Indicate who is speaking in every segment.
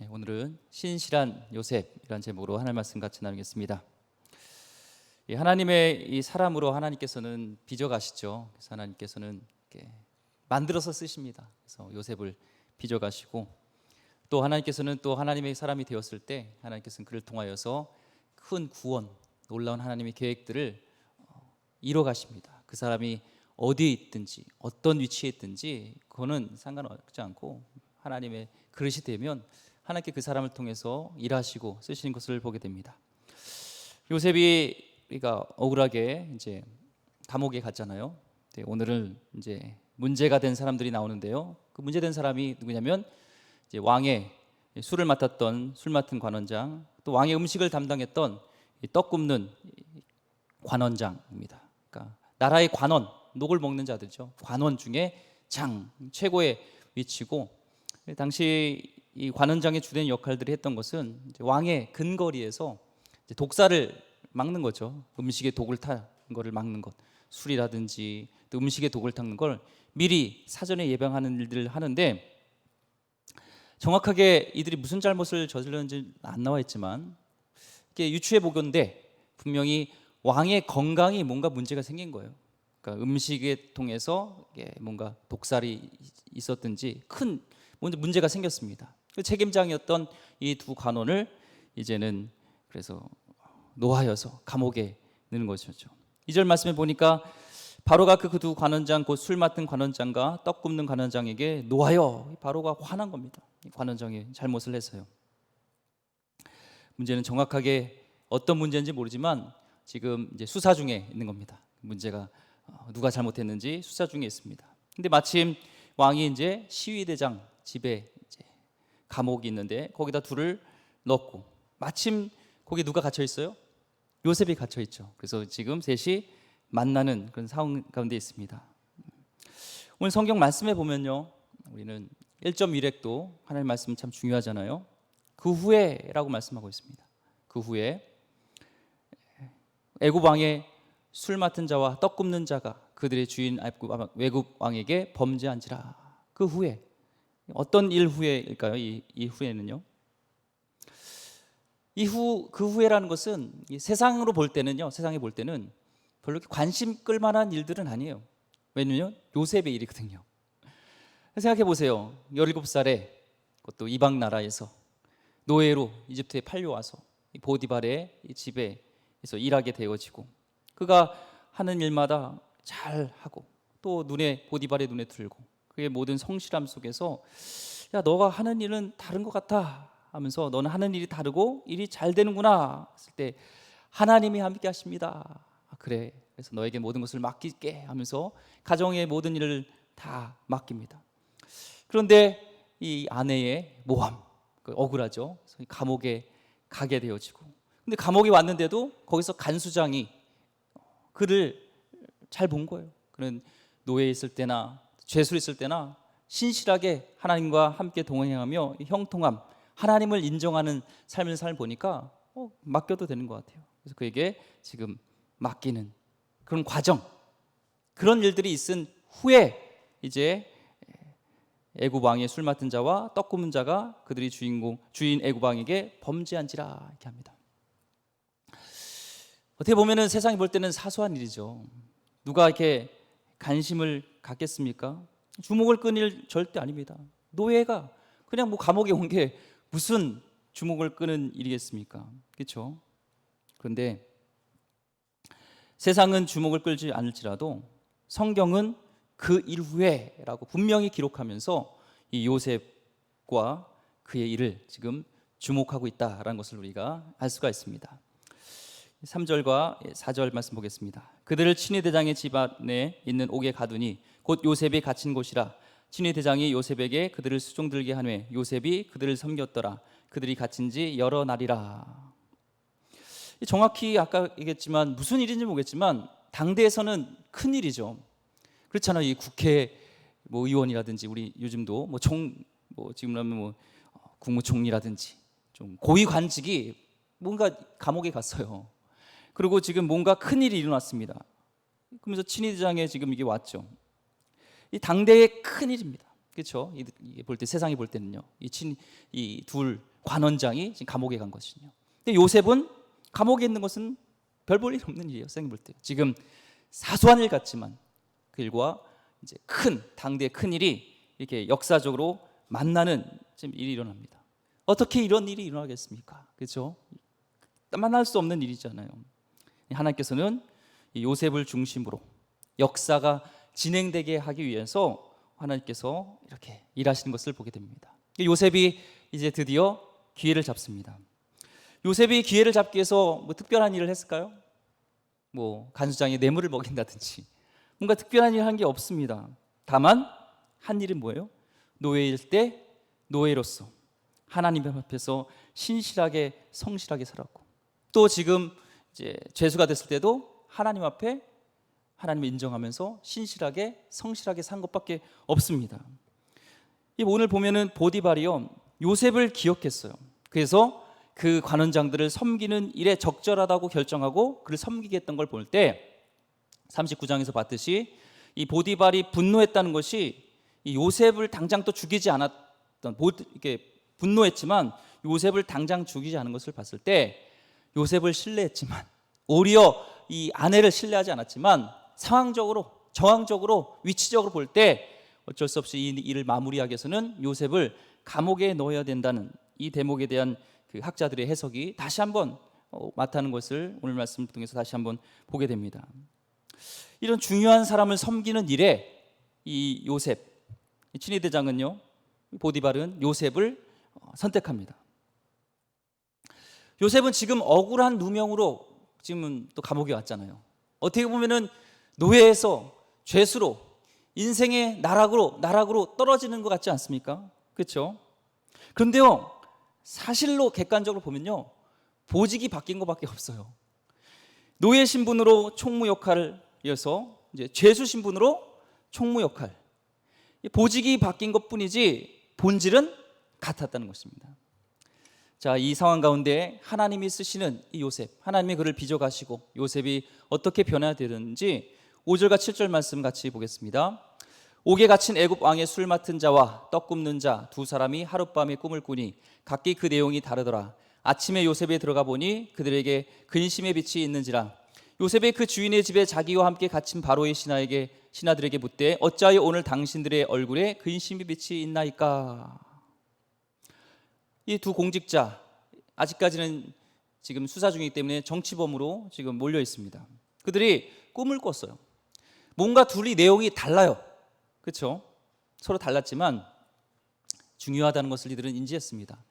Speaker 1: 오늘은 신실한 요셉이라는 제목으로 하나님 말씀 같이 나누겠습니다. 하나님의 이 사람으로 하나님께서는 빚어가시죠. 그래서 하나님께서는 이렇게 만들어서 쓰십니다. 그래서 요셉을 빚어가시고 또 하나님께서는 또 하나님의 사람이 되었을 때 하나님께서는 그를 통하여서 큰 구원, 놀라운 하나님의 계획들을 이뤄가십니다. 그 사람이 어디에 있든지 어떤 위치에 있든지 그거는 상관없지 않고 하나님의 그릇이 되면 하나님께 그 사람을 통해서 일하시고 쓰시는 것을 보게 됩니다. 요셉이 우리가 억울하게 이제 감옥에 갔잖아요. 오늘은 이제 문제가 된 사람들이 나오는데요. 그 문제된 사람이 누구냐면 이제 왕의 술을 맡았던 술 맡은 관원장, 또 왕의 음식을 담당했던 떡 굽는 관원장입니다. 그러니까 나라의 관원, 녹을 먹는 자들이죠. 관원 중에 장, 최고의 위치고, 당시 이 관원장의 주된 역할들이 했던 것은 이제 왕의 근거리에서 이제 독사를 막는 거죠. 음식에 독을 탄 거를 막는 것, 술이라든지 또 음식에 독을 타는 걸 미리 사전에 예방하는 일들을 하는데, 정확하게 이들이 무슨 잘못을 저질렀는지 안 나와 있지만 이게 유추해 보건대 분명히 왕의 건강이 뭔가 문제가 생긴 거예요. 그러니까 음식에 통해서 뭔가 독살이 있었든지 큰 문제가 생겼습니다. 그 책임장이었던 이 두 관원을 이제는 그래서 노하여서 감옥에 넣는 것이었죠. 2절 말씀에 보니까 바로가 그 두 관원장, 곧 술 맡은 관원장과 떡 굽는 관원장에게 노하여, 바로가 화난 겁니다. 관원장이 잘못을 해서요. 문제는 정확하게 어떤 문제인지 모르지만 지금 이제 수사 중에 있는 겁니다. 문제가 누가 잘못했는지 수사 중에 있습니다. 근데 마침 왕이 이제 시위대장 집에 이제 감옥이 있는데 거기다 둘을 넣고, 마침 거기 누가 갇혀 있어요? 요셉이 갇혀 있죠. 그래서 지금 셋이 만나는 그런 상황 가운데 있습니다. 오늘 성경 말씀에 보면요, 우리는 1점 일획도 하나님 말씀 참 중요하잖아요. 그 후에라고 말씀하고 있습니다. 그 후에 애굽 왕의 술 맡은 자와 떡 굽는 자가 그들의 주인 애굽 왕에게 범죄한지라. 그 후에 어떤 일 후에일까요? 이 후에는요. 그 후에라는 것은 세상으로 볼 때는요, 세상에 볼 때는 별로 관심 끌 만한 일들은 아니에요. 왜냐면 요셉의 일이거든요. 생각해 보세요. 17살에 그것도 이방 나라에서 노예로 이집트에 팔려와서 보디발의 집에서 일하게 되어지고, 그가 하는 일마다 잘 하고 또 보디발의 눈에 들고, 그의 모든 성실함 속에서 야, 너가 하는 일은 다른 것 같아 하면서, 너는 하는 일이 다르고 일이 잘 되는구나 했을 때 하나님이 함께 하십니다. 그래, 그래서 너에게 모든 것을 맡길게 하면서 가정의 모든 일을 다 맡깁니다. 그런데 이 아내의 모함, 억울하죠. 감옥에 가게 되어지고, 근데 감옥에 왔는데도 거기서 간수장이 그를 잘 본 거예요. 그는 노예에 있을 때나 죄수에 있을 때나 신실하게 하나님과 함께 동행하며 형통함, 하나님을 인정하는 삶을 보니까 맡겨도 되는 것 같아요. 그래서 그에게 지금 맡기는 그런 과정, 그런 일들이 있은 후에 이제 애굽 왕의 술 맡은 자와 떡 굽는 자가 그들이 주인 애굽 왕에게 범죄한지라 이렇게 합니다. 어떻게 보면은 세상이 볼 때는 사소한 일이죠. 누가 이렇게 관심을 갖겠습니까? 주목을 끄는 일 절대 아닙니다. 노예가 그냥 감옥에 온 게 무슨 주목을 끄는 일이겠습니까? 그렇죠? 그런데 세상은 주목을 끌지 않을지라도 성경은 그 일 후에라고 분명히 기록하면서 이 요셉과 그의 일을 지금 주목하고 있다라는 것을 우리가 알 수가 있습니다. 3절과 4절 말씀 보겠습니다. 그들을 친위 대장의 집 안에 있는 옥에 가두니 곧 요셉이 갇힌 곳이라. 친위 대장이 요셉에게 그들을 수종들게 하매 요셉이 그들을 섬겼더라. 그들이 갇힌 지 여러 날이라. 정확히 아까 얘기했지만 무슨 일인지 모르겠지만 당대에서는 큰 일이죠. 그렇잖아요. 이 국회 의원이라든지 우리 요즘도 지금 국무총리라든지 좀 고위 관직이 뭔가 감옥에 갔어요. 그리고 지금 뭔가 큰 일이 일어났습니다. 그러면서 친위대장에 지금 이게 왔죠. 이 당대의 큰 일입니다. 그렇죠? 이게 볼 때 세상이 볼 때는요. 이 둘 관원장이 지금 감옥에 간 것이요. 근데 요셉은 감옥에 있는 것은 별 볼 일 없는 일이에요. 세상이 볼 때. 지금 사소한 일 같지만 그 일과 이제 큰 당대의 큰 일이 이렇게 역사적으로 만나는 지금 일이 일어납니다. 어떻게 이런 일이 일어나겠습니까? 그렇죠? 만날 수 없는 일이잖아요. 하나님께서는 이 요셉을 중심으로 역사가 진행되게 하기 위해서 하나님께서 이렇게 일하시는 것을 보게 됩니다. 요셉이 이제 드디어 기회를 잡습니다. 요셉이 기회를 잡기 위해서 뭐 특별한 일을 했을까요? 뭐 간수장에 뇌물을 먹인다든지 뭔가 특별한 일을 한 게 없습니다. 다만 한 일은 뭐예요? 노예일 때 노예로서 하나님 앞에서 신실하게 성실하게 살았고, 또 지금 이제 죄수가 됐을 때도 하나님 앞에 하나님을 인정하면서 신실하게 성실하게 산 것밖에 없습니다. 오늘 보면은 보디발이요 요셉을 기억했어요. 그래서 그 관원장들을 섬기는 일에 적절하다고 결정하고 그를 섬기게 했던 걸 볼 때 39장에서 봤듯이 이 보디발이 분노했다는 것이 이 요셉을 당장 또 죽이지 않았던, 이렇게 분노했지만 요셉을 당장 죽이지 않은 것을 봤을 때 요셉을 신뢰했지만 오히려 이 아내를 신뢰하지 않았지만 상황적으로 정황적으로 위치적으로 볼 때 어쩔 수 없이 이 일을 마무리하기 위해서는 요셉을 감옥에 넣어야 된다는 이 대목에 대한 그 학자들의 해석이 다시 한번 맞다는 것을 오늘 말씀을 통해서 다시 한번 보게 됩니다. 이런 중요한 사람을 섬기는 일에 이 요셉, 이 친위대장은요, 보디발은 요셉을 선택합니다. 요셉은 지금 억울한 누명으로 지금 또 감옥에 왔잖아요. 어떻게 보면은 노예에서 죄수로 인생의 나락으로 떨어지는 것 같지 않습니까? 그렇죠? 그런데요, 사실로 객관적으로 보면요, 보직이 바뀐 것밖에 없어요. 노예 신분으로 총무 역할을 이어서 이제 죄수 신분으로 총무 역할, 보직이 바뀐 것뿐이지 본질은 같았다는 것입니다. 자, 이 상황 가운데 하나님이 쓰시는 이 요셉, 하나님이 그를 빚어가시고 요셉이 어떻게 변화되는지 5절과 7절 말씀 같이 보겠습니다. 옥에 갇힌 애굽 왕의 술 맡은 자와 떡 굽는 자 두 사람이 하룻밤에 꿈을 꾸니 각기 그 내용이 다르더라. 아침에 요셉에 들어가 보니 그들에게 근심의 빛이 있는지라. 요셉이 그 주인의 집에 자기와 함께 갇힌 바로의 신하들에게 묻되 어찌하여 오늘 당신들의 얼굴에 근심의 빛이 있나이까. 이 두 공직자 아직까지는 지금 수사 중이기 때문에 정치범으로 지금 몰려 있습니다. 그들이 꿈을 꿨어요. 뭔가 둘이 내용이 달라요. 그렇죠? 서로 달랐지만 중요하다는 것을 이들은 인지했습니다.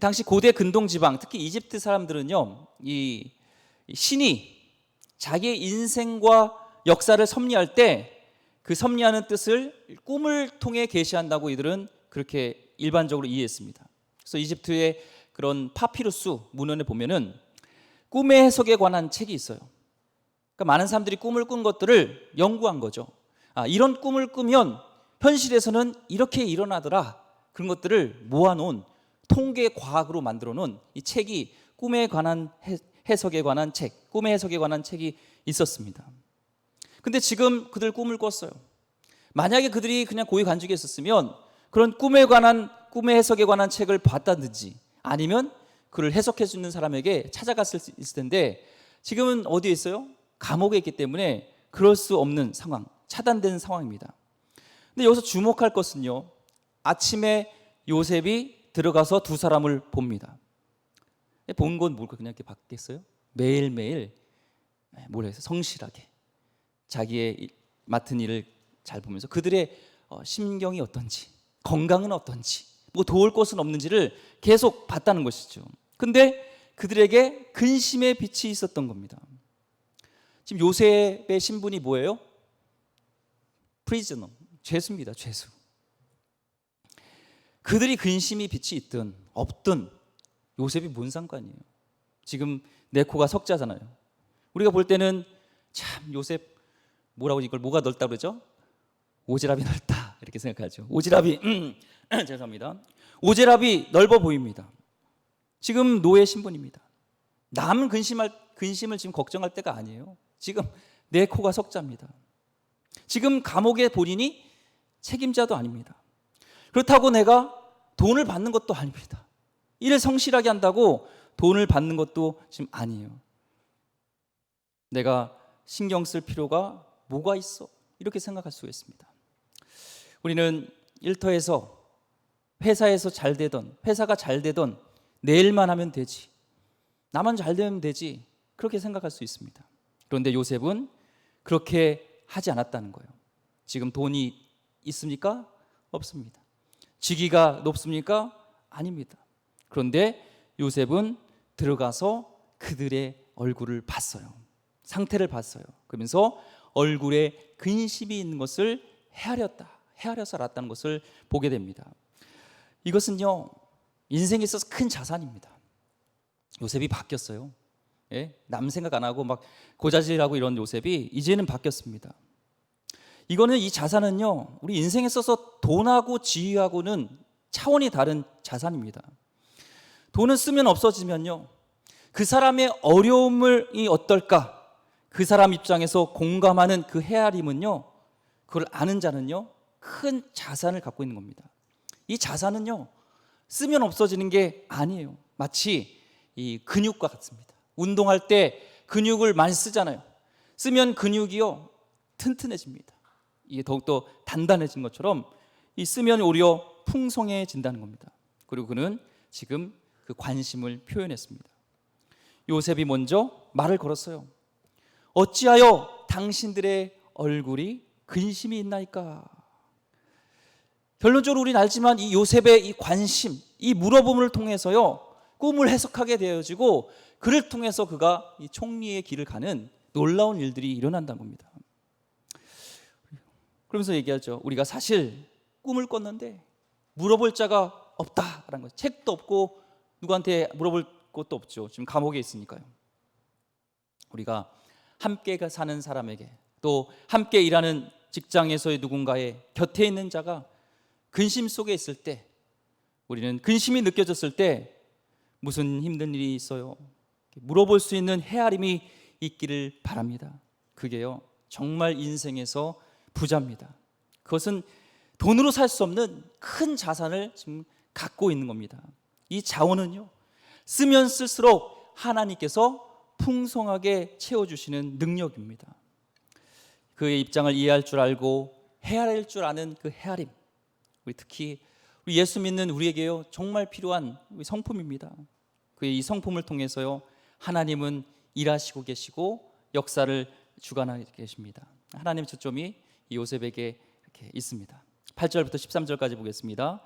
Speaker 1: 당시 고대 근동 지방, 특히 이집트 사람들은요, 이 신이 자기의 인생과 역사를 섭리할 때 그 섭리하는 뜻을 꿈을 통해 계시한다고 이들은 그렇게 일반적으로 이해했습니다. 그래서 이집트의 그런 파피루스 문헌에 보면은 꿈의 해석에 관한 책이 있어요. 그러니까 많은 사람들이 꿈을 꾼 것들을 연구한 거죠. 이런 꿈을 꾸면 현실에서는 이렇게 일어나더라. 그런 것들을 모아놓은 통계 과학으로 만들어 놓은 이 책이 꿈에 관한 해석에 관한 책, 꿈의 해석에 관한 책이 있었습니다. 근데 지금 그들 꿈을 꿨어요. 만약에 그들이 그냥 고위 관직에 있었으면 그런 꿈의 해석에 관한 책을 봤다든지 아니면 그를 해석할 수 있는 사람에게 찾아갔을 수 있을 텐데 지금은 어디에 있어요? 감옥에 있기 때문에 그럴 수 없는 상황, 차단된 상황입니다. 근데 여기서 주목할 것은요, 아침에 요셉이 들어가서 두 사람을 봅니다. 본 건 뭘까? 그냥 이렇게 봤겠어요? 매일매일 뭘 해서 성실하게 자기의 맡은 일을 잘 보면서 그들의 심경이 어떤지, 건강은 어떤지, 뭐 도울 것은 없는지를 계속 봤다는 것이죠. 근데 그들에게 근심의 빛이 있었던 겁니다. 지금 요셉의 신분이 뭐예요? 프리즈너, 죄수입니다. 죄수. 그들이 근심이 빛이 있든 없든 요셉이 뭔 상관이에요? 지금 네코가 석자잖아요. 우리가 볼 때는 참 요셉 뭐라고 이걸 뭐가 넓다 그러죠? 오지랖이 넓다 이렇게 생각하죠. 오지랖이 죄송합니다. 오지랖이 넓어 보입니다. 지금 노예 신분입니다. 남 근심을 지금 걱정할 때가 아니에요. 지금 네코가 석자입니다. 지금 감옥의 본인이 책임자도 아닙니다. 그렇다고 내가 돈을 받는 것도 아닙니다. 일을 성실하게 한다고 돈을 받는 것도 지금 아니에요. 내가 신경 쓸 필요가 뭐가 있어? 이렇게 생각할 수가 있습니다. 우리는 일터에서, 회사에서 잘 되던, 회사가 잘 되던 내 일만 하면 되지, 나만 잘 되면 되지, 그렇게 생각할 수 있습니다. 그런데 요셉은 그렇게 하지 않았다는 거예요. 지금 돈이 있습니까? 없습니다. 직위가 높습니까? 아닙니다. 그런데 요셉은 들어가서 그들의 얼굴을 봤어요. 상태를 봤어요. 그러면서 얼굴에 근심이 있는 것을 헤아려서 알았다는 것을 보게 됩니다. 이것은요, 인생에 있어서 큰 자산입니다. 요셉이 바뀌었어요. 예? 남 생각 안 하고 막 고자질하고 이런 요셉이 이제는 바뀌었습니다. 이거는, 이 자산은요, 우리 인생에 있어서 돈하고 지위하고는 차원이 다른 자산입니다. 돈은 쓰면 없어지면요, 그 사람의 어려움이 어떨까, 그 사람 입장에서 공감하는 그 헤아림은요, 그걸 아는 자는요, 큰 자산을 갖고 있는 겁니다. 이 자산은요, 쓰면 없어지는 게 아니에요. 마치 이 근육과 같습니다. 운동할 때 근육을 많이 쓰잖아요. 쓰면 근육이요, 튼튼해집니다. 이게 더욱더 단단해진 것처럼 이 쓰면 오히려 풍성해진다는 겁니다. 그리고 그는 지금 그 관심을 표현했습니다. 요셉이 먼저 말을 걸었어요. 어찌하여 당신들의 얼굴이 근심이 있나이까? 결론적으로 우리는 알지만 이 요셉의 이 관심, 이 물어봄을 통해서요, 꿈을 해석하게 되어지고 그를 통해서 그가 이 총리의 길을 가는 놀라운 일들이 일어난다는 겁니다. 그러면서 얘기하죠. 우리가 사실 꿈을 꿨는데 물어볼 자가 없다라는 거죠. 책도 없고 누구한테 물어볼 것도 없죠. 지금 감옥에 있으니까요. 우리가 함께 사는 사람에게, 또 함께 일하는 직장에서의 누군가의 곁에 있는 자가 근심 속에 있을 때, 우리는 근심이 느껴졌을 때 무슨 힘든 일이 있어요? 물어볼 수 있는 헤아림이 있기를 바랍니다. 그게요, 정말 인생에서 부자입니다. 그것은 돈으로 살 수 없는 큰 자산을 지금 갖고 있는 겁니다. 이 자원은요, 쓰면 쓸수록 하나님께서 풍성하게 채워주시는 능력입니다. 그의 입장을 이해할 줄 알고 헤아릴 줄 아는 그 헤아림, 우리 특히 우리 예수 믿는 우리에게요, 정말 필요한 성품입니다. 그의 이 성품을 통해서요, 하나님은 일하시고 계시고 역사를 주관하고 계십니다. 하나님의 초점이 이 요셉에게 이렇게 있습니다. 8절부터 13절까지 보겠습니다.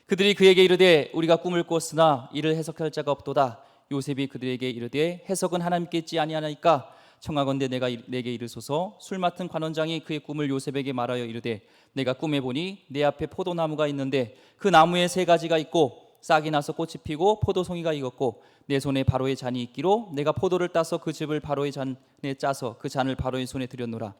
Speaker 1: 그들이 그에게 이르되 우리가 꿈을 꿨으나 이를 해석할 자가 없도다. 요셉이 그들에게 이르되 해석은 하나님께 있지 아니하나이까? 청하건대 내게 이르소서. 술 맡은 관원장이 그의 꿈을 요셉에게 말하여 이르되 내가 꿈에 보니 내 앞에 포도나무가 있는데 그 나무에 세 가지가 있고 싹이 나서 꽃이 피고 포도송이가 익었고 내 손에 바로의 잔이 있기로 내가 포도를 따서 그 즙을 바로의 잔에 짜서 그 잔을 바로의 손에 들였노라.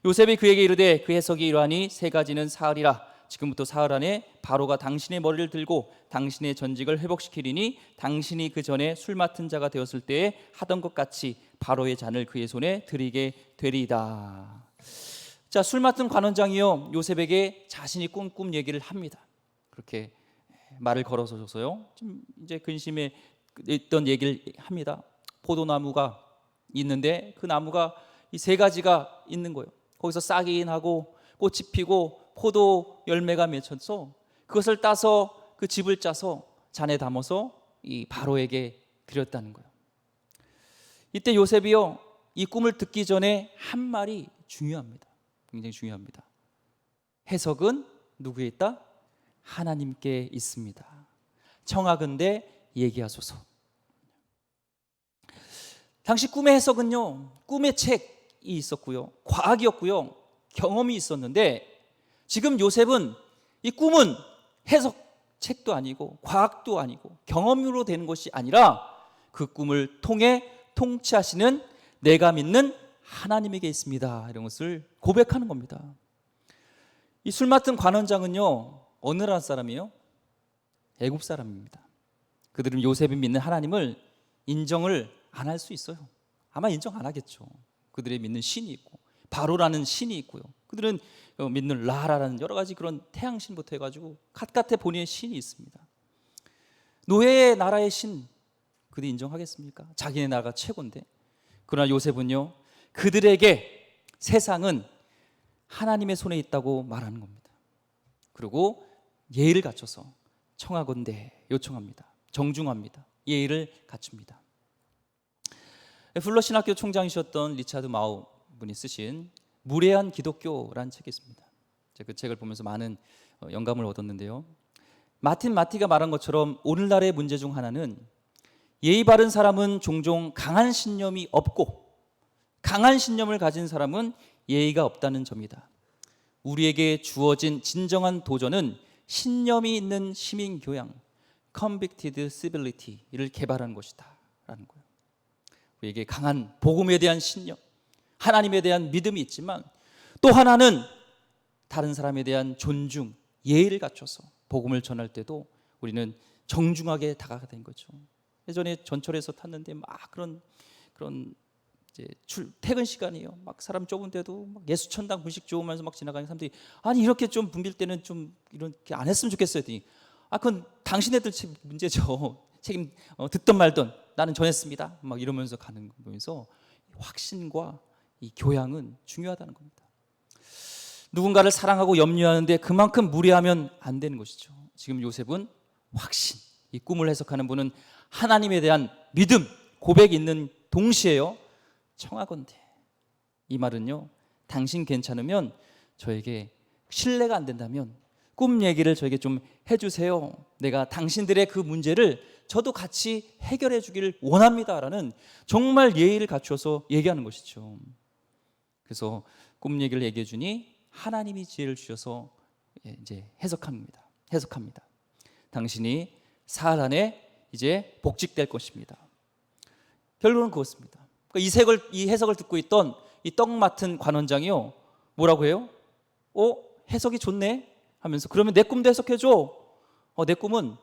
Speaker 1: 요셉이 그에게 이르되 그 해석이 이러하니 세 가지는 사흘이라. 지금부터 사흘 안에 바로가 당신의 머리를 들고 당신의 전직을 회복시키리니 당신이 그 전에 술 맡은 자가 되었을 때에 하던 것 같이 바로의 잔을 그의 손에 드리게 되리이다. 자, 술 맡은 관원장이요, 요셉에게 자신이 꿈 얘기를 합니다. 그렇게 말을 걸어서 줘서요, 좀 이제 근심에 있던 얘기를 합니다. 포도나무가 있는데 그 나무가 이 세 가지가 있는 거예요. 거기서 싹이 나고 꽃이 피고 포도 열매가 맺혀서 그것을 따서 그 즙을 짜서 잔에 담아서 이 바로에게 드렸다는 거예요. 이때 요셉이요, 이 꿈을 듣기 전에 한 말이 중요합니다. 굉장히 중요합니다. 해석은 누구에 있다? 하나님께 있습니다. 청하건대 얘기하소서. 당시 꿈의 해석은요, 꿈의 책이 있었고요, 과학이었고요, 경험이 있었는데 지금 요셉은 이 꿈은 해석책도 아니고 과학도 아니고 경험으로 되는 것이 아니라 그 꿈을 통해 통치하시는 내가 믿는 하나님에게 있습니다. 이런 것을 고백하는 겁니다. 이 술 맡은 관원장은요, 어느 나라 사람이에요? 애굽 사람입니다. 그들은 요셉이 믿는 하나님을 인정을 안 할 수 있어요. 아마 인정 안 하겠죠. 그들이 믿는 신이 있고 바로라는 신이 있고요, 그들은 믿는 라라라는 여러 가지 그런 태양신부터 해가지고 갖가테 본인의 신이 있습니다. 노예의 나라의 신, 그들이 인정하겠습니까? 자기네 나라가 최고인데. 그러나 요셉은요, 그들에게 세상은 하나님의 손에 있다고 말하는 겁니다. 그리고 예의를 갖춰서 청하건대 요청합니다. 정중합니다. 예의를 갖춥니다. 플러 신학교 총장이셨던 리차드 마우 분이 쓰신 무례한 기독교라는 책이 있습니다. 제가 그 책을 보면서 많은 영감을 얻었는데요, 마틴 마티가 말한 것처럼 오늘날의 문제 중 하나는 예의 바른 사람은 종종 강한 신념이 없고 강한 신념을 가진 사람은 예의가 없다는 점이다. 우리에게 주어진 진정한 도전은 신념이 있는 시민 교양, convicted civility를 개발하는 것이다 라는 거예요. 우리에게 강한 복음에 대한 신념, 하나님에 대한 믿음이 있지만 또 하나는 다른 사람에 대한 존중, 예의를 갖춰서 복음을 전할 때도 우리는 정중하게 다가가야 되는 거죠. 예전에 전철에서 탔는데 막 그런 이제 퇴근 시간이에요. 막 사람 좁은데도 막 예수천당 분식 좋으면서 막 지나가는 사람들이, 아니 이렇게 좀 붐빌 때는 좀 이렇게 안 했으면 좋겠어요. 그건 당신네들 문제죠. 책임 듣던 말던 나는 전했습니다. 막 이러면서 가는 거 보면서 확신과 이 교양은 중요하다는 겁니다. 누군가를 사랑하고 염려하는데 그만큼 무례하면 안 되는 것이죠. 지금 요셉은 확신, 이 꿈을 해석하는 분은 하나님에 대한 믿음, 고백이 있는 동시에요, 청하건대, 이 말은요, 당신 괜찮으면 저에게 신뢰가 안 된다면 꿈 얘기를 저에게 좀 해주세요. 내가 당신들의 그 문제를 저도 같이 해결해 주기를 원합니다라는 정말 예의를 갖추어서 얘기하는 것이죠. 그래서 꿈 얘기를 얘기해 주니 하나님이 지혜를 주셔서 이제 해석합니다. 당신이 사흘 안에 이제 복직될 것입니다. 결론은 그렇습니다. 이 해석을 듣고 있던 이 떡 맡은 관원장이요, 뭐라고 해요? 해석이 좋네 하면서, 그러면 내 꿈도 해석해줘. 내 꿈은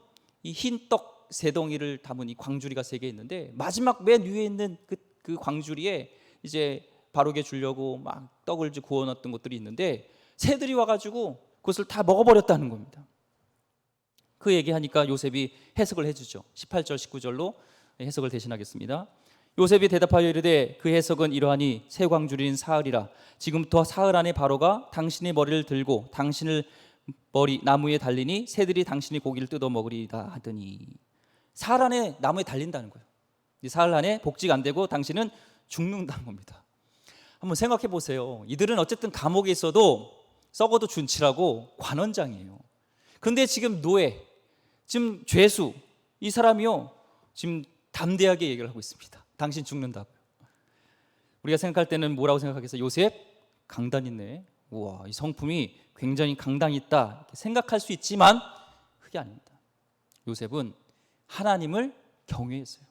Speaker 1: 이 흰 떡 세 덩이를 담은 이 광주리가 3개 있는데 마지막 맨 위에 있는 그 광주리에 이제 바로게 주려고 막 떡을 구워놨던 것들이 있는데 새들이 와가지고 그것을 다 먹어버렸다는 겁니다. 그 얘기하니까 요셉이 해석을 해주죠. 18절 19절로 해석을 대신하겠습니다. 요셉이 대답하여 이르되 그 해석은 이러하니 새 광주리는 사흘이라 지금부터 사흘 안에 바로가 당신의 머리를 들고 당신을 머리 나무에 달리니 새들이 당신이 고기를 뜯어 먹으리다 하더니, 사흘 안에 나무에 달린다는 거예요. 이 사흘 안에 복직 안 되고 당신은 죽는다는 겁니다. 한번 생각해 보세요. 이들은 어쨌든 감옥에 있어도 썩어도 준치라고 관원장이에요. 그런데 지금 노예, 지금 죄수, 이 사람이요 지금 담대하게 얘기를 하고 있습니다. 당신 죽는다고요. 우리가 생각할 때는 뭐라고 생각하겠어요? 요셉 강단 있네. 우와, 이 성품이 굉장히 강단이 있다 이렇게 생각할 수 있지만 그게 아닙니다. 요셉은 하나님을 경외했어요.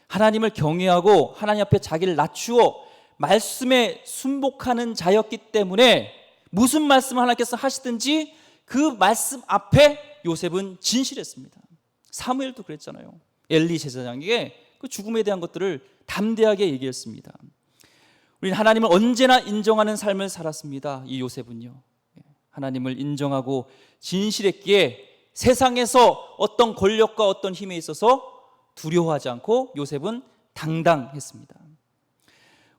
Speaker 1: 하나님을 경외하고 하나님 앞에 자기를 낮추어 말씀에 순복하는 자였기 때문에 무슨 말씀을 하나님께서 하시든지 그 말씀 앞에 요셉은 진실했습니다. 사무엘도 그랬잖아요. 엘리 제사장에게 그 죽음에 대한 것들을 담대하게 얘기했습니다. 우리는 하나님을 언제나 인정하는 삶을 살았습니다. 이 요셉은요, 하나님을 인정하고 진실했기에 세상에서 어떤 권력과 어떤 힘에 있어서 두려워하지 않고 요셉은 당당했습니다.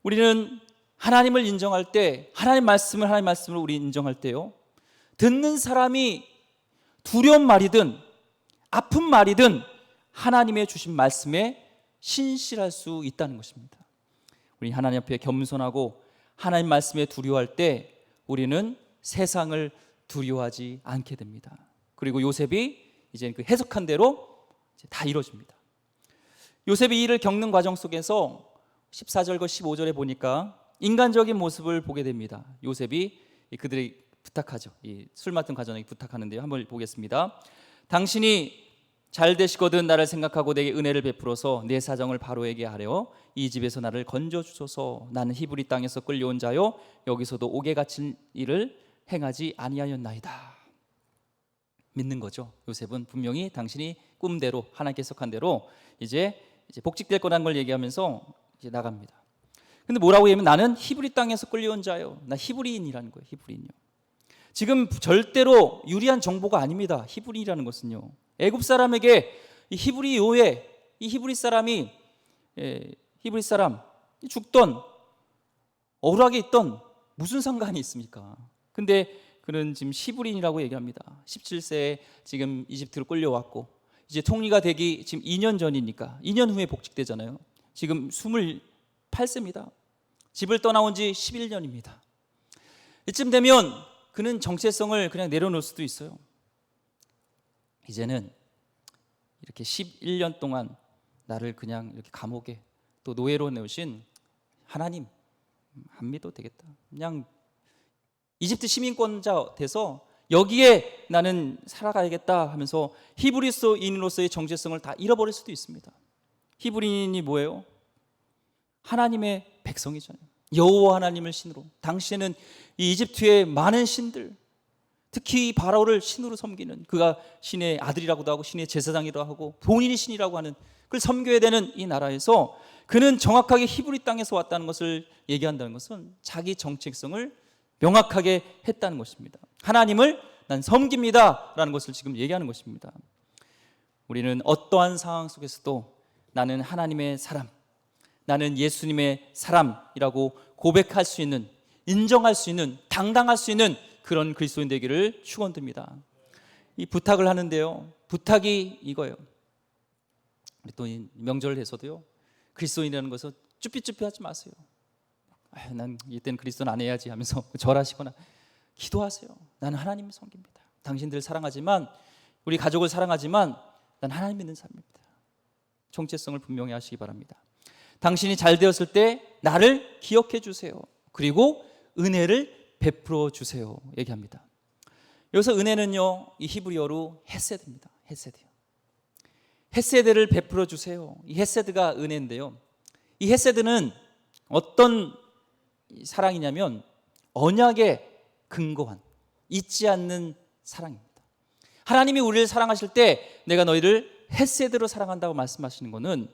Speaker 1: 우리는 하나님을 인정할 때, 하나님 말씀을 우리 인정할 때요, 듣는 사람이 두려운 말이든 아픈 말이든 하나님의 주신 말씀에 신실할 수 있다는 것입니다. 우리 하나님 앞에 겸손하고 하나님 말씀에 두려워할 때 우리는 세상을 두려워하지 않게 됩니다. 그리고 요셉이 이제 그 해석한 대로 다 이루어집니다. 요셉이 이 일을 겪는 과정 속에서 14절과 15절에 보니까 인간적인 모습을 보게 됩니다. 요셉이 그들이 부탁하죠. 술 맡은 가정에게 부탁하는데요, 한번 보겠습니다. 당신이 잘 되시거든 나를 생각하고 내게 은혜를 베풀어서 내 사정을 바로에게 하려 이 집에서 나를 건져 주소서. 나는 히브리 땅에서 끌려온 자요 여기서도 옥에 갇힌 일을 행하지 아니하였나이다. 믿는 거죠. 요셉은 분명히 당신이 꿈대로 하나님께 해석한 대로 이제 복직될 거라는 걸 얘기하면서 이제 나갑니다. 근데 뭐라고 하면 나는 히브리 땅에서 끌려온 자요. 나 히브리인이라는 거예요. 히브리인요. 지금 절대로 유리한 정보가 아닙니다. 히브리라는 것은요. 애굽 사람에게 이 히브리 요에 이 히브리 사람이 히브리 사람 죽던 억울하게 있던 무슨 상관이 있습니까? 근데 그는 지금 히브리인이라고 얘기합니다. 17세에 지금 이집트로 끌려왔고 이제 통리가 되기 지금 2년 전이니까 2년 후에 복직되잖아요. 지금 28세입니다. 집을 떠나온 지 11년입니다. 이쯤 되면 그는 정체성을 그냥 내려놓을 수도 있어요. 이제는 이렇게 11년 동안 나를 그냥 이렇게 감옥에 또 노예로 내오신 하나님 안 믿어도 되겠다. 그냥 이집트 시민권자 돼서 여기에 나는 살아가야겠다 하면서 히브리인으로서의 정체성을 다 잃어버릴 수도 있습니다. 히브리인이 뭐예요? 하나님의 백성이잖아요. 여호와 하나님을 신으로. 당시에는 이 이집트의 많은 신들, 특히 바로를 신으로 섬기는, 그가 신의 아들이라고도 하고 신의 제사장이라고 하고 본인이 신이라고 하는 그걸 섬겨야 되는 이 나라에서 그는 정확하게 히브리 땅에서 왔다는 것을 얘기한다는 것은 자기 정체성을 명확하게 했다는 것입니다. 하나님을 난 섬깁니다 라는 것을 지금 얘기하는 것입니다. 우리는 어떠한 상황 속에서도 나는 하나님의 사람, 나는 예수님의 사람이라고 고백할 수 있는, 인정할 수 있는, 당당할 수 있는 그런 그리스도인 되기를 축원드립니다. 이 부탁을 하는데요, 부탁이 이거예요. 우리 또 명절에서도요, 그리스도인이라는 것을 쭈삣쭈삣하지 마세요. 난 이때는 그리스도는 안 해야지 하면서 절하시거나 기도하세요. 나는 하나님을 섬깁니다. 당신들을 사랑하지만, 우리 가족을 사랑하지만 난 하나님 믿는 사람입니다. 정체성을 분명히 하시기 바랍니다. 당신이 잘 되었을 때 나를 기억해 주세요. 그리고 은혜를 베풀어 주세요. 얘기합니다. 여기서 은혜는요, 이 히브리어로 헤세드입니다. 헤세드요. 헤세드를 베풀어 주세요. 이 헤세드가 은혜인데요, 이 헤세드는 어떤 사랑이냐면 언약에 근거한, 잊지 않는 사랑입니다. 하나님이 우리를 사랑하실 때 내가 너희를 헤세드로 사랑한다고 말씀하시는 것은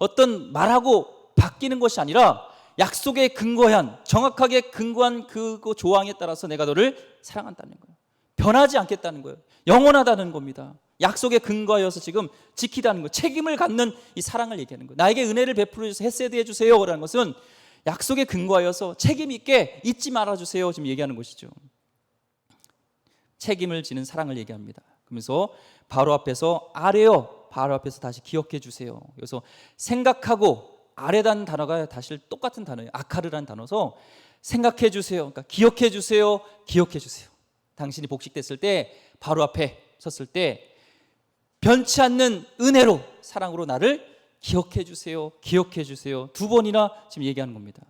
Speaker 1: 어떤 말하고 바뀌는 것이 아니라 약속에 근거한, 정확하게 근거한 그 조항에 따라서 내가 너를 사랑한다는 거예요. 변하지 않겠다는 거예요. 영원하다는 겁니다. 약속에 근거하여서 지금 지키다는 거예요. 책임을 갖는 이 사랑을 얘기하는 거예요. 나에게 은혜를 베풀어 주세요, 헤세드 해주세요 라는 것은 약속에 근거하여서 책임 있게 잊지 말아주세요 지금 얘기하는 것이죠. 책임을 지는 사랑을 얘기합니다. 그러면서 바로 앞에서 아래요, 바로 앞에서 다시 기억해 주세요. 그래서 생각하고 아래라는 단어가 다시 똑같은 단어예요. 아카르라는 단어서 생각해 주세요, 그러니까 기억해 주세요, 기억해 주세요. 당신이 복식됐을 때, 바로 앞에 섰을 때 변치 않는 은혜로, 사랑으로 나를 기억해 주세요, 기억해 주세요. 두 번이나 지금 얘기하는 겁니다.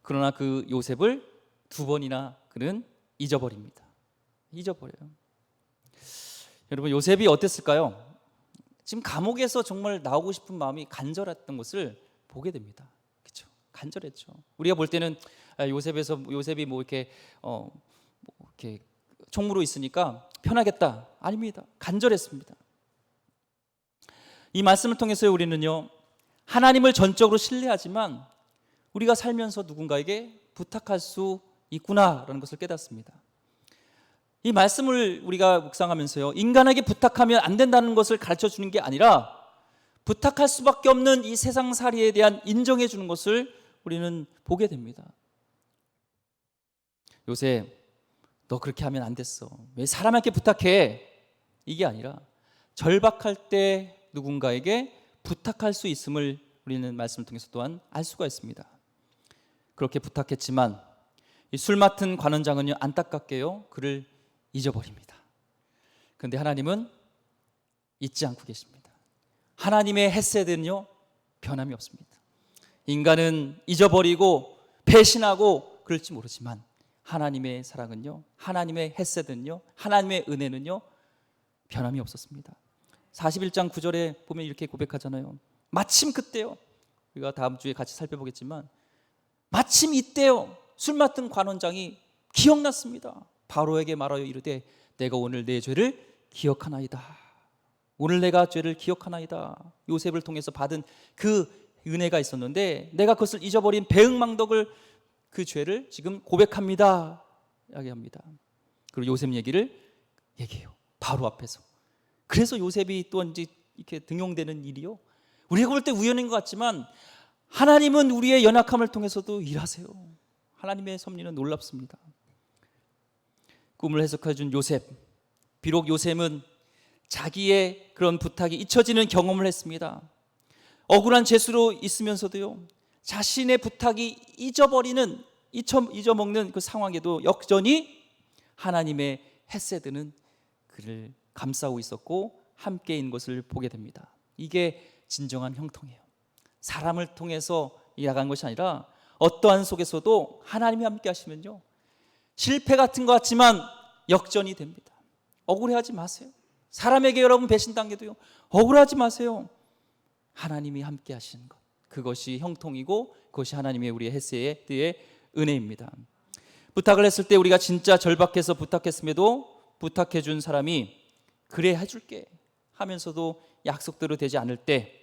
Speaker 1: 그러나 그 요셉을 두 번이나 그는 잊어버립니다. 잊어버려요. 여러분, 요셉이 어땠을까요? 지금 감옥에서 정말 나오고 싶은 마음이 간절했던 것을 보게 됩니다. 그렇죠? 간절했죠. 우리가 볼 때는 요셉이 뭐 이렇게 이렇게 총무로 있으니까 편하겠다. 아닙니다. 간절했습니다. 이 말씀을 통해서 우리는요, 하나님을 전적으로 신뢰하지만 우리가 살면서 누군가에게 부탁할 수 있구나라는 것을 깨닫습니다. 이 말씀을 우리가 묵상하면서요, 인간에게 부탁하면 안 된다는 것을 가르쳐 주는 게 아니라 부탁할 수밖에 없는 이 세상살이에 대한 인정해 주는 것을 우리는 보게 됩니다. 요새 너 그렇게 하면 안 됐어, 왜 사람에게 부탁해? 이게 아니라 절박할 때 누군가에게 부탁할 수 있음을 우리는 말씀을 통해서 또한 알 수가 있습니다. 그렇게 부탁했지만 이 술 맡은 관원장은요, 안타깝게요 그를 잊어버립니다. 그런데 하나님은 잊지 않고 계십니다. 하나님의 헤세드는요 변함이 없습니다. 인간은 잊어버리고 배신하고 그럴지 모르지만 하나님의 사랑은요, 하나님의 헤세드는요, 하나님의 은혜는요 변함이 없었습니다. 41장 9절에 보면 이렇게 고백하잖아요. 마침 그때요, 우리가 다음 주에 같이 살펴보겠지만 마침 이때요 술 맡은 관원장이 기억났습니다. 바로에게 말하여 이르되 내가 오늘 내 죄를 기억하나이다. 오늘 내가 죄를 기억하나이다. 요셉을 통해서 받은 그 은혜가 있었는데 내가 그것을 잊어버린 배은망덕을 그 죄를 지금 고백합니다. 이야기합니다. 그리고 요셉 얘기를 얘기해요. 바로 앞에서. 그래서 요셉이 또 이제 이렇게 등용되는 일이요. 우리가 볼 때 우연인 것 같지만 하나님은 우리의 연약함을 통해서도 일하세요. 하나님의 섭리는 놀랍습니다. 꿈을 해석해 준 요셉. 비록 요셉은 자기의 그런 부탁이 잊혀지는 경험을 했습니다. 억울한 죄수로 있으면서도요, 자신의 부탁이 잊어먹는 그 상황에도 여전히 하나님의 헤세드는 그를 감싸고 있었고 함께 있는 것을 보게 됩니다. 이게 진정한 형통이에요. 사람을 통해서 일어간 것이 아니라 어떠한 속에서도 하나님이 함께 하시면요, 실패 같은 것 같지만 역전이 됩니다. 억울해하지 마세요. 사람에게 여러분 배신당해도요, 억울하지 마세요. 하나님이 함께 하시는 것, 그것이 형통이고 그것이 하나님의 우리의 헤세드의 은혜입니다. 부탁을 했을 때 우리가 진짜 절박해서 부탁했음에도 부탁해 준 사람이 그래 해줄게 하면서도 약속대로 되지 않을 때,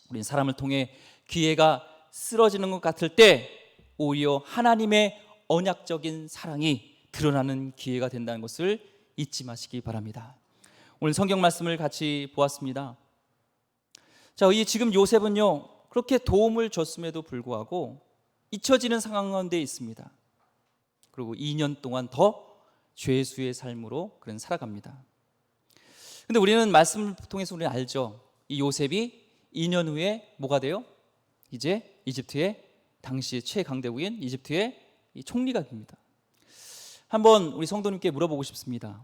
Speaker 1: 우리는 사람을 통해 기회가 쓰러지는 것 같을 때 오히려 하나님의 언약적인 사랑이 드러나는 기회가 된다는 것을 잊지 마시기 바랍니다. 오늘 성경 말씀을 같이 보았습니다. 자, 이 지금 요셉은요, 그렇게 도움을 줬음에도 불구하고 잊혀지는 상황 가운데 있습니다. 그리고 2년 동안 더 죄수의 삶으로 그는 살아갑니다. 근데 우리는 말씀을 통해서 우리는 알죠. 이 요셉이 2년 후에 뭐가 돼요? 이제 이집트의 당시 최강대국인 이집트의 이 총리가 됩니다. 한번 우리 성도님께 물어보고 싶습니다.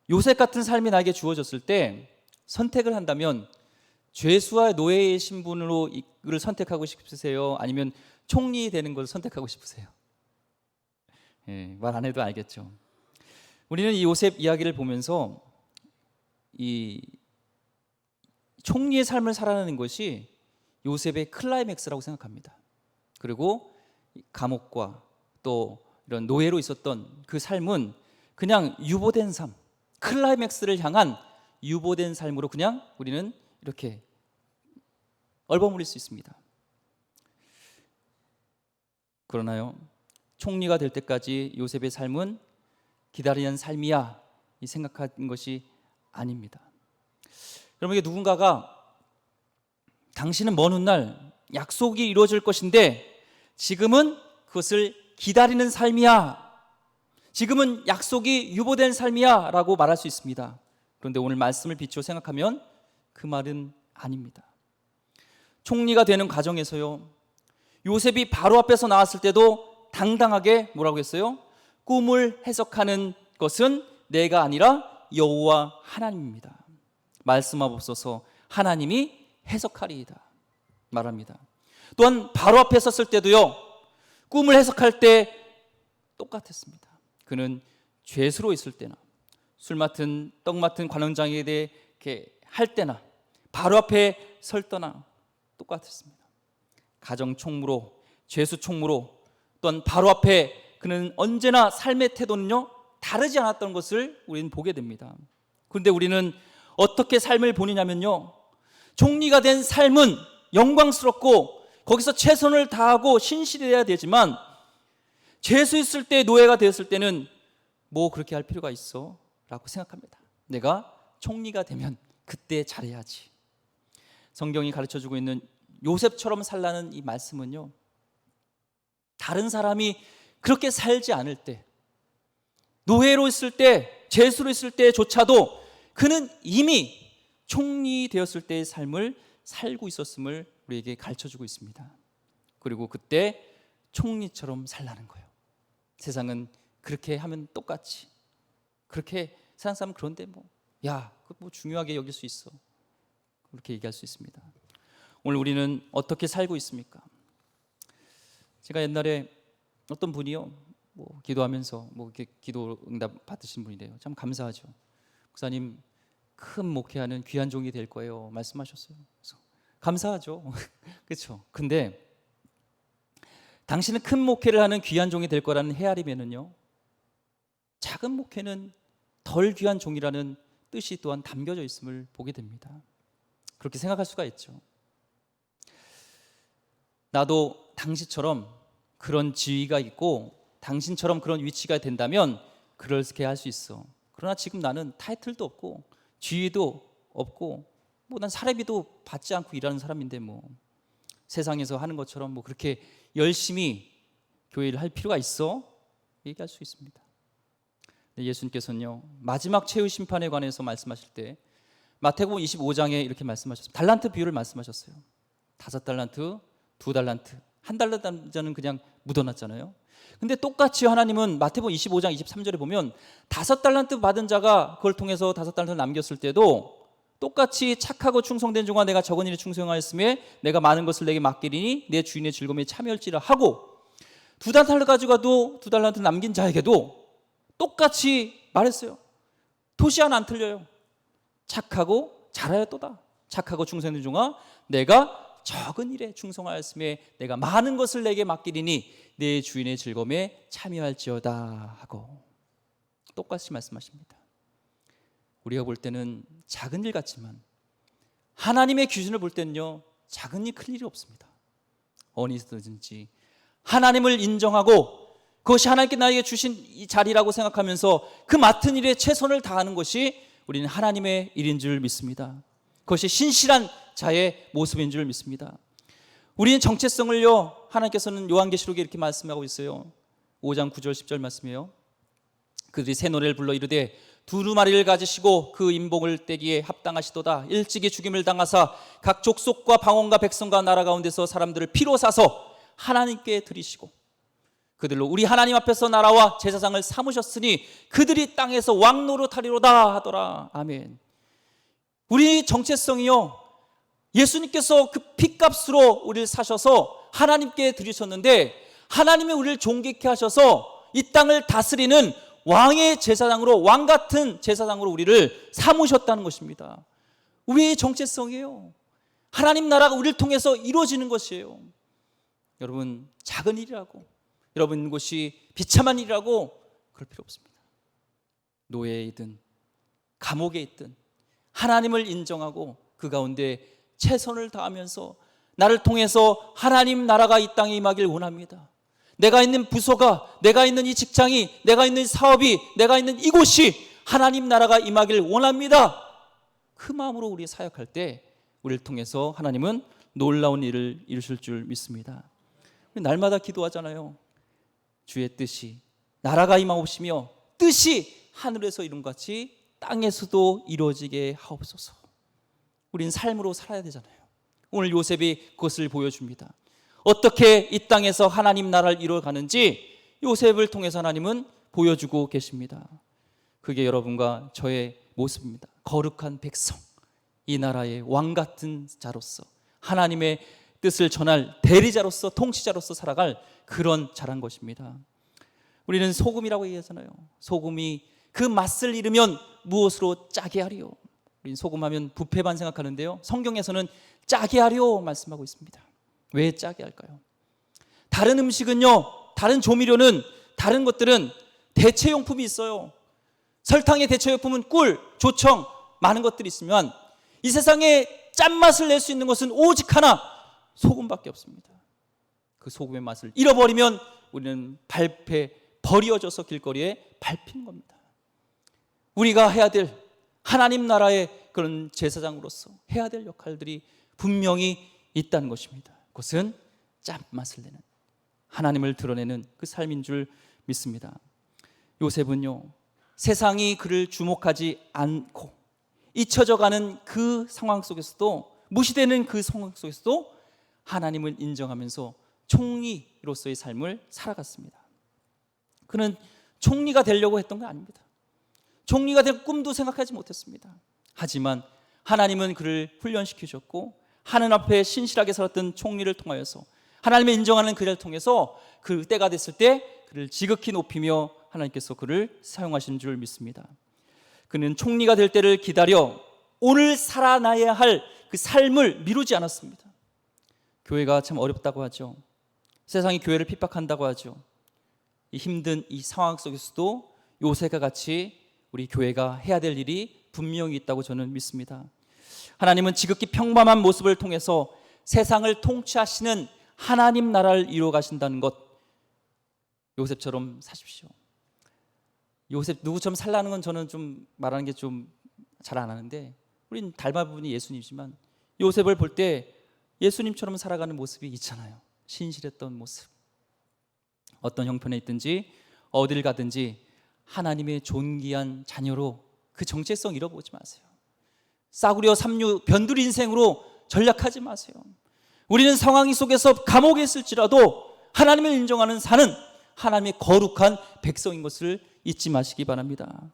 Speaker 1: 요셉 같은 삶이 나에게 주어졌을 때 선택을 한다면 죄수와 노예의 신분으로 이를 선택하고 싶으세요? 아니면 총리 되는 것을 선택하고 싶으세요? 말 안 해도 알겠죠. 우리는 이 요셉 이야기를 보면서 이 총리의 삶을 살아내는 것이 요셉의 클라이맥스라고 생각합니다. 그리고 감옥과 또 이런 노예로 있었던 그 삶은 그냥 유보된 삶, 클라이맥스를 향한 유보된 삶으로 그냥 우리는 이렇게 얼버무릴 수 있습니다. 그러나요, 총리가 될 때까지 요셉의 삶은 기다리는 삶이야 이 생각한 것이 아닙니다. 여러분에게 누군가가 당신은 먼 훗날 약속이 이루어질 것인데 지금은 그것을 기다리는 삶이야, 지금은 약속이 유보된 삶이야 라고 말할 수 있습니다. 그런데 오늘 말씀을 비추어 생각하면 그 말은 아닙니다. 총리가 되는 과정에서요, 요셉이 바로 앞에서 나왔을 때도 당당하게 뭐라고 했어요? 꿈을 해석하는 것은 내가 아니라 여호와 하나님입니다. 말씀하옵소서 하나님이 해석하리이다 말합니다. 또한 바로 앞에 섰을 때도요, 꿈을 해석할 때 똑같았습니다. 그는 죄수로 있을 때나 술 맡은 떡 맡은 관원장에 대해 이렇게 할 때나 바로 앞에 설 때나 똑같았습니다. 가정 총무로, 죄수 총무로, 또한 바로 앞에 그는 언제나 삶의 태도는요 다르지 않았던 것을 우리는 보게 됩니다. 그런데 우리는 어떻게 삶을 보느냐면요, 총리가 된 삶은 영광스럽고 거기서 최선을 다하고 신실해야 되지만 죄수 있을 때, 노예가 되었을 때는 뭐 그렇게 할 필요가 있어? 라고 생각합니다. 내가 총리가 되면 그때 잘해야지. 성경이 가르쳐주고 있는 요셉처럼 살라는 이 말씀은요, 다른 사람이 그렇게 살지 않을 때, 노예로 있을 때, 죄수로 있을 때조차도 그는 이미 총리 되었을 때의 삶을 살고 있었음을 우리에게 가르쳐주고 있습니다. 그리고 그때 총리처럼 살라는 거예요. 세상은 그렇게 하면 똑같이, 그렇게 세상 사람은 그런데 그거 뭐 중요하게 여길 수 있어, 그렇게 얘기할 수 있습니다. 오늘 우리는 어떻게 살고 있습니까? 제가 옛날에 어떤 분이요, 기도하면서 이렇게 기도 응답 받으신 분이래요. 참 감사하죠. 목사님, 큰 목회하는 귀한 종이 될 거예요 말씀하셨어요. 그래서 감사하죠. 그렇죠. 근데 당신은 큰 목회를 하는 귀한 종이 될 거라는 헤아림에는요, 작은 목회는 덜 귀한 종이라는 뜻이 또한 담겨져 있음을 보게 됩니다. 그렇게 생각할 수가 있죠. 나도 당신처럼 그런 지위가 있고 당신처럼 그런 위치가 된다면 그렇게 할 수 있어. 그러나 지금 나는 타이틀도 없고 지위도 없고 뭐 난 사례비도 받지 않고 일하는 사람인데 뭐 세상에서 하는 것처럼 뭐 그렇게 열심히 교회를 할 필요가 있어? 얘기할 수 있습니다. 예수님께서는요, 마지막 최후 심판에 관해서 말씀하실 때 마태복음 25장에 이렇게 말씀하셨어요. 달란트 비유를 말씀하셨어요. 5달란트, 2달란트, 1달란트는 그냥 묻어놨잖아요. 근데 똑같이 하나님은 마태복음 25장 23절에 보면 5달란트 받은 자가 그걸 통해서 5달란트를 남겼을 때도 똑같이 착하고 충성된 종아, 내가 적은 일에 충성하였음에 내가 많은 것을 내게 맡기리니 내 주인의 즐거움에 참여할지라 하고, 2달란트 가져가도 2달란트 남긴 자에게도 똑같이 말했어요. 토시 하나 안 틀려요. 착하고 잘하였도다. 착하고 충성된 종아, 내가 적은 일에 충성하였음에 내가 많은 것을 내게 맡기리니 내 주인의 즐거움에 참여할지어다 하고 똑같이 말씀하십니다. 우리가 볼 때는 작은 일 같지만 하나님의 기준을 볼 때는요, 작은 일, 큰 일이 없습니다. 어디서든지 하나님을 인정하고 그것이 하나님께 나에게 주신 이 자리라고 생각하면서 그 맡은 일에 최선을 다하는 것이 우리는 하나님의 일인 줄 믿습니다. 그것이 신실한 자의 모습인 줄 믿습니다. 우리는 정체성을요, 하나님께서는 요한계시록에 이렇게 말씀하고 있어요. 5장 9절 10절 말씀이에요. 그들이 새 노래를 불러 이르되 두루마리를 가지시고 그 인복을 떼기에 합당하시도다. 일찍이 죽임을 당하사 각 족속과 방언과 백성과 나라 가운데서 사람들을 피로 사서 하나님께 드리시고 그들로 우리 하나님 앞에서 나라와 제사장을 삼으셨으니 그들이 땅에서 왕노릇하리로다 하더라. 아멘. 우리 정체성이요, 예수님께서 그 핏값으로 우리를 사셔서 하나님께 드리셨는데 하나님이 우리를 존귀케 하셔서 이 땅을 다스리는 왕의 제사장으로, 왕 같은 제사장으로 우리를 삼으셨다는 것입니다. 우리의 정체성이에요. 하나님 나라가 우리를 통해서 이루어지는 것이에요. 여러분, 작은 일이라고, 여러분 곳이 비참한 일이라고 그럴 필요 없습니다. 노예에 있든 감옥에 있든 하나님을 인정하고 그 가운데 최선을 다하면서 나를 통해서 하나님 나라가 이 땅에 임하길 원합니다. 내가 있는 부서가, 내가 있는 이 직장이, 내가 있는 사업이, 내가 있는 이곳이 하나님 나라가 임하길 원합니다. 그 마음으로 우리 사역할 때 우리를 통해서 하나님은 놀라운 일을 이루실 줄 믿습니다. 날마다 기도하잖아요. 주의 뜻이, 나라가 임하옵시며 뜻이 하늘에서 이룬 것 같이 땅에서도 이루어지게 하옵소서. 우린 삶으로 살아야 되잖아요. 오늘 요셉이 그것을 보여줍니다. 어떻게 이 땅에서 하나님 나라를 이루어가는지 요셉을 통해서 하나님은 보여주고 계십니다. 그게 여러분과 저의 모습입니다. 거룩한 백성, 이 나라의 왕 같은 자로서 하나님의 뜻을 전할 대리자로서, 통치자로서 살아갈 그런 자란 것입니다. 우리는 소금이라고 얘기하잖아요. 소금이 그 맛을 잃으면 무엇으로 짜게 하리요? 우리는 소금하면 부패만 생각하는데요, 성경에서는 짜게 하리요 말씀하고 있습니다. 왜 짜게 할까요? 다른 음식은요, 다른 조미료는, 다른 것들은 대체용품이 있어요. 설탕의 대체용품은 꿀, 조청, 많은 것들이 있으면 이 세상에 짠맛을 낼 수 있는 것은 오직 하나, 소금밖에 없습니다. 그 소금의 맛을 잃어버리면 우리는 버려져서 길거리에 밟히는 겁니다. 우리가 해야 될, 하나님 나라의 그런 제사장으로서 해야 될 역할들이 분명히 있다는 것입니다. 그것은 짠맛을 내는, 하나님을 드러내는 그 삶인 줄 믿습니다. 요셉은요, 세상이 그를 주목하지 않고 잊혀져가는 그 상황 속에서도, 무시되는 그 상황 속에서도 하나님을 인정하면서 총리로서의 삶을 살아갔습니다. 그는 총리가 되려고 했던 거 아닙니다. 총리가 될 꿈도 생각하지 못했습니다. 하지만 하나님은 그를 훈련시키셨고 하나님 앞에 신실하게 살았던 총리를 통하여서, 하나님을 인정하는 그를 통해서 그 때가 됐을 때 그를 지극히 높이며 하나님께서 그를 사용하신 줄 믿습니다. 그는 총리가 될 때를 기다려 오늘 살아나야 할 그 삶을 미루지 않았습니다. 교회가 참 어렵다고 하죠. 세상이 교회를 핍박한다고 하죠. 이 힘든 이 상황 속에서도 요셉과 같이 우리 교회가 해야 될 일이 분명히 있다고 저는 믿습니다. 하나님은 지극히 평범한 모습을 통해서 세상을 통치하시는 하나님 나라를 이루어 가신다는 것, 요셉처럼 사십시오. 요셉 누구처럼 살라는 건 저는 좀 말하는 게 좀 잘 안 하는데, 우린 닮아 부분이 예수님이지만 요셉을 볼 때 예수님처럼 살아가는 모습이 있잖아요. 신실했던 모습. 어떤 형편에 있든지 어딜 가든지 하나님의 존귀한 자녀로 그 정체성 잃어보지 마세요. 싸구려 삼류 변두리 인생으로 전략하지 마세요. 우리는 상황 속에서 감옥에 있을지라도 하나님을 인정하는 사는 하나님의 거룩한 백성인 것을 잊지 마시기 바랍니다.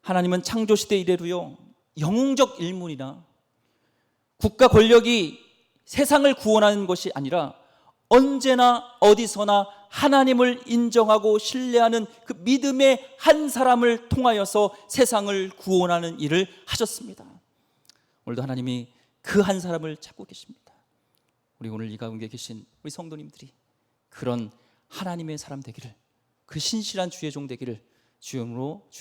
Speaker 1: 하나님은 창조시대 이래로요, 영웅적 일문이나 국가 권력이 세상을 구원하는 것이 아니라 언제나 어디서나 하나님을 인정하고 신뢰하는 그 믿음의 한 사람을 통하여서 세상을 구원하는 일을 하셨습니다. 오늘도 하나님이 그 한 사람을 찾고 계십니다. 우리 오늘 이 가운데 계신 우리 성도님들이 그런 하나님의 사람 되기를, 그 신실한 주의 종 되기를 주의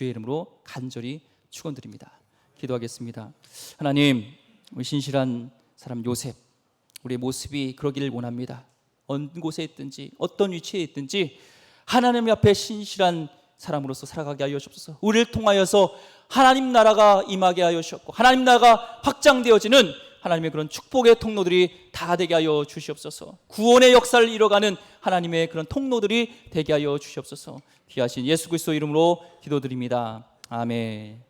Speaker 1: 이름으로 간절히 축원드립니다. 기도하겠습니다. 하나님, 우리 신실한 사람 요셉, 우리의 모습이 그러기를 원합니다. 어느 곳에 있든지 어떤 위치에 있든지 하나님 앞에 신실한 사람으로서 살아가게 하여 주옵소서. 우리를 통하여서 하나님 나라가 임하게 하여 주셨고 하나님 나라가 확장되어지는 하나님의 그런 축복의 통로들이 다 되게 하여 주시옵소서. 구원의 역사를 이뤄가는 하나님의 그런 통로들이 되게 하여 주시옵소서. 귀하신 예수 그리스도 이름으로 기도드립니다. 아멘.